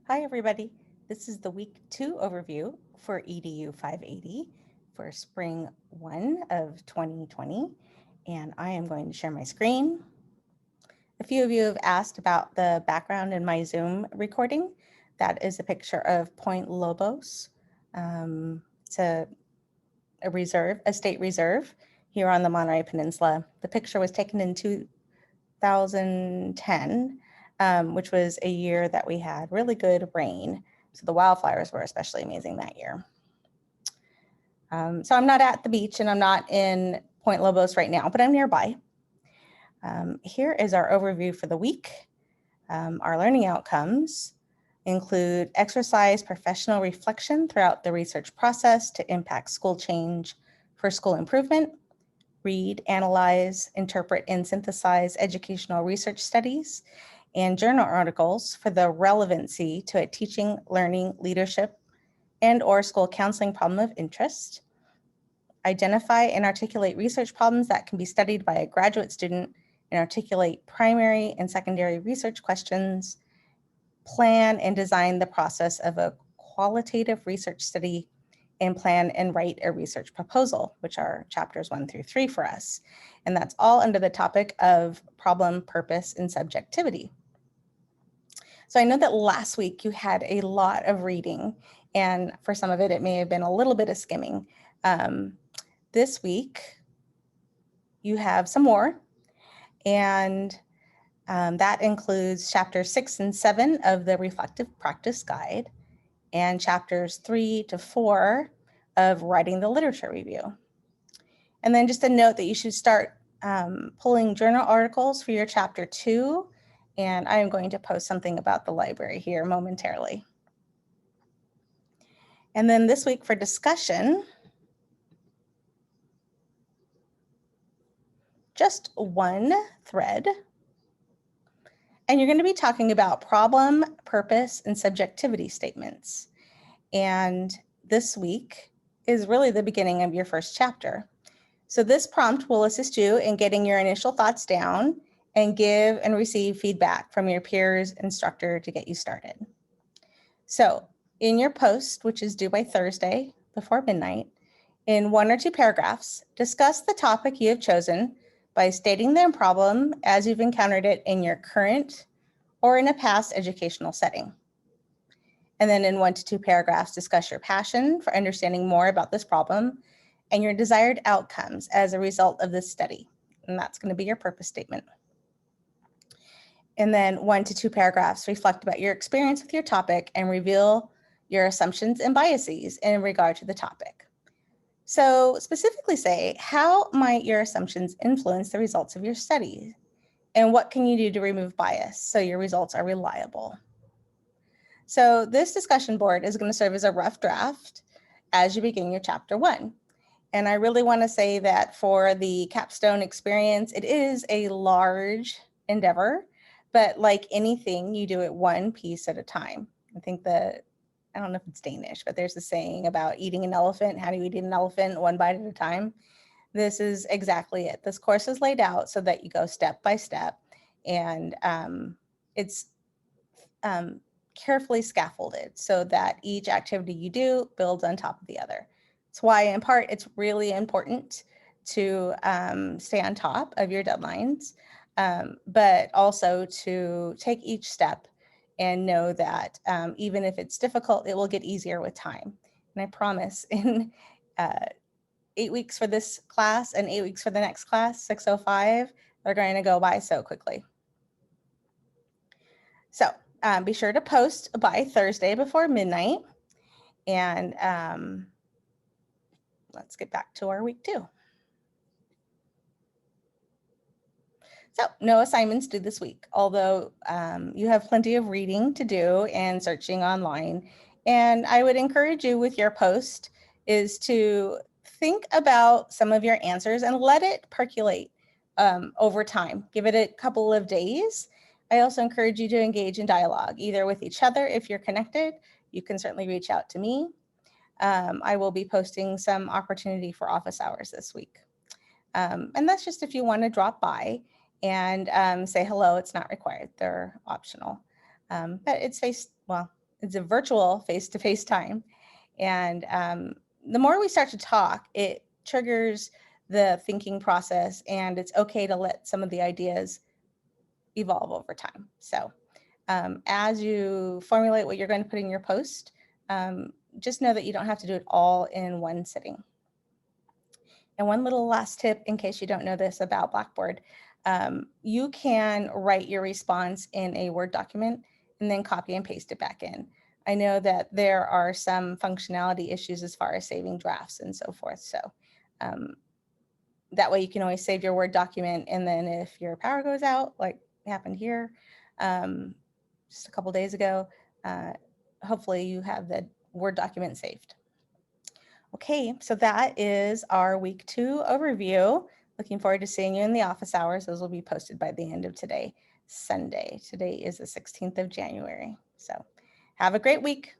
Hi, everybody. This is the week 2 overview for EDU 580 for spring 1 of 2020, and I am going to share my screen. A few of you have asked about the background in my Zoom recording. That is a picture of Point Lobos. It's a state reserve here on the Monterey Peninsula. The picture was taken in 2010. Which was a year that we had really good rain. So the wildflowers were especially amazing that year. So I'm not at the beach and I'm not in Point Lobos right now, but I'm nearby. Here is our overview for the week. Our learning outcomes include exercise professional reflection throughout the research process to impact school change for school improvement, read, analyze, interpret, and synthesize educational research studies, and journal articles for the relevancy to a teaching, learning, leadership, and/or school counseling problem of interest. Identify and articulate research problems that can be studied by a graduate student and articulate primary and secondary research questions. Plan and design the process of a qualitative research study and plan and write a research proposal, which are chapters 1 through 3 for us. And that's all under the topic of problem, purpose, and subjectivity. So I know that last week you had a lot of reading, and for some of it, it may have been a little bit of skimming. This week, you have some more, and that includes chapters 6 and 7 of the Reflective Practice Guide, and chapters 3 to 4 of Writing the Literature Review. And then just a note that you should start pulling journal articles for your chapter 2, and I am going to post something about the library here momentarily. And then this week for discussion, just one thread. And you're going to be talking about problem, purpose, and subjectivity statements. And this week is really the beginning of your first chapter. So this prompt will assist you in getting your initial thoughts down and give and receive feedback from your peers, instructor to get you started. So in your post, which is due by Thursday before midnight, in 1 or 2 paragraphs, discuss the topic you have chosen by stating the problem as you've encountered it in your current or in a past educational setting. And then in 1 to 2 paragraphs, discuss your passion for understanding more about this problem and your desired outcomes as a result of this study. And that's going to be your purpose statement. And then 1 to 2 paragraphs reflect about your experience with your topic and reveal your assumptions and biases in regard to the topic. So specifically say, how might your assumptions influence the results of your study? And what can you do to remove bias so your results are reliable? So this discussion board is going to serve as a rough draft as you begin your chapter 1. And I really want to say that for the capstone experience, it is a large endeavor, but like anything, you do it one piece at a time. I think I don't know if it's Danish, but there's a saying about eating an elephant. How do you eat an elephant? One bite at a time. This is exactly it. This course is laid out so that you go step by step, and it's carefully scaffolded so that each activity you do builds on top of the other. That's why, in part, it's really important to stay on top of your deadlines, but also to take each step and know that even if it's difficult, it will get easier with time. And I promise in 8 weeks for this class and 8 weeks for the next class, 605, they're going to go by so quickly. So be sure to post by Thursday before midnight. And let's get back to our week 2. So no assignments due this week, although you have plenty of reading to do and searching online. And I would encourage you with your post is to think about some of your answers and let it percolate over time. Give it a couple of days. I also encourage you to engage in dialogue, either with each other if you're connected. You can certainly reach out to me. I will be posting some opportunity for office hours this week. And that's just if you want to drop by and say hello. It's not required. They're optional. But it's well, it's a virtual face-to-face time. And the more we start to talk, it triggers the thinking process, and it's okay to let some of the ideas evolve over time. So as you formulate what you're going to put in your post, just know that you don't have to do it all in one sitting. And one little last tip, in case you don't know this about Blackboard, you can write your response in a Word document and then copy and paste it back in. I know that there are some functionality issues as far as saving drafts and so forth. So that way you can always save your Word document, and then if your power goes out, like happened here just a couple days ago, hopefully you have the Word document saved. Okay, so that is our week 2 overview. Looking forward to seeing you in the office hours. Those will be posted by the end of today, Sunday. Today is the 16th of January. So have a great week.